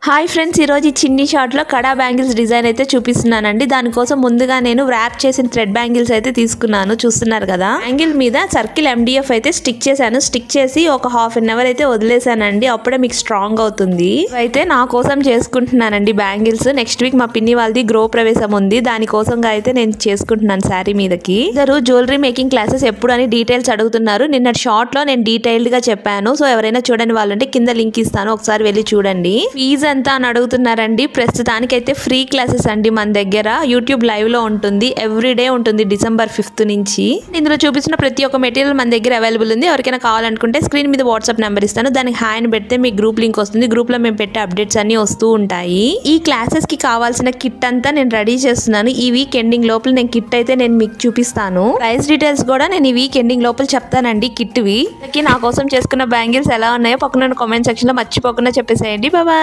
Hi friends, ఈరోజు ఈ చిన్ని షార్ట్లో కడా బ్యాంగిల్స్ డిజైన్ అయితే చూపిస్తున్నానండి. దానికోసం ముందుగా నేను ర్యాప్ చేసిన థ్రెడ్ బ్యాంగిల్స్ అయితే తీసుకున్నాను. చూస్తున్నారు కదా, బ్యాంగిల్ మీద సర్కిల్ MDF అయితే స్టిక్ చేశాను. స్టిక్ చేసి ఒక ½ an hour అయితే వదిలేసానండి. అప్పుడే మీకు స్ట్రాంగ్ అవుతుంది. అయితే నా కోసం చేసుకుంటున్నానండి బ్యాంగిల్స్. నెక్స్ట్ వీక్ మా పిన్ని వాళ్ళది గృహ ప్రవేశం ఉంది. దానికోసంగా అయితే నేను చేసుకుంటున్నాను శారీ మీదకి. ఇద్దరు జ్యువెలరీ మేకింగ్ క్లాసెస్ ఎప్పుడు అని డీటెయిల్స్ అడుగుతున్నారు. నిన్న షార్ట్ లో నేను డీటెయిల్డ్ గా చెప్పాను. సో ఎవరైనా చూడని వాళ్ళంటే కింద లింక్ ఇస్తాను, ఒకసారి వెళ్ళి చూడండి. ఫీజు ఎంత అని అడుగుతున్నారండి. ప్రస్తుతానికైతే ఫ్రీ క్లాసెస్ అండి. మన దగ్గర యూట్యూబ్ లైవ్ లో ఉంటుంది, ఎవ్రీడే ఉంటుంది December 5th నుంచి. ఇందులో చూపించిన ప్రతి ఒక్క మెటీరియల్ మన దగ్గర అవైలబుల్ ఉంది. ఎవరికైనా కావాలనుకుంటే స్క్రీన్ మీద వాట్సాప్ నెంబర్ ఇస్తాను, దానికి హాయ్ అని పెడితే మీకు గ్రూప్ లింక్ వస్తుంది. గ్రూప్ లో మేము పెట్టే అప్డేట్స్ అన్ని వస్తూ ఉంటాయి. ఈ క్లాసెస్ కి కావాల్సిన కిట్ అంతా నేను రెడీ చేస్తున్నాను. ఈ వీక్ ఎండింగ్ లోపల నేను కిట్ అయితే నేను మీకు చూపిస్తాను. ప్రైస్ డీటెయిల్స్ కూడా నేను ఈ వీక్ ఎండింగ్ లోపల చెప్తానండి. కిట్ వి నా కోసం చేసుకున్న బ్యాంగిల్స్ ఎలా ఉన్నాయో పక్కన కామెంట్ సెక్షన్ లో మర్చిపోకుండా చెప్పేసేయండి. బాయ్.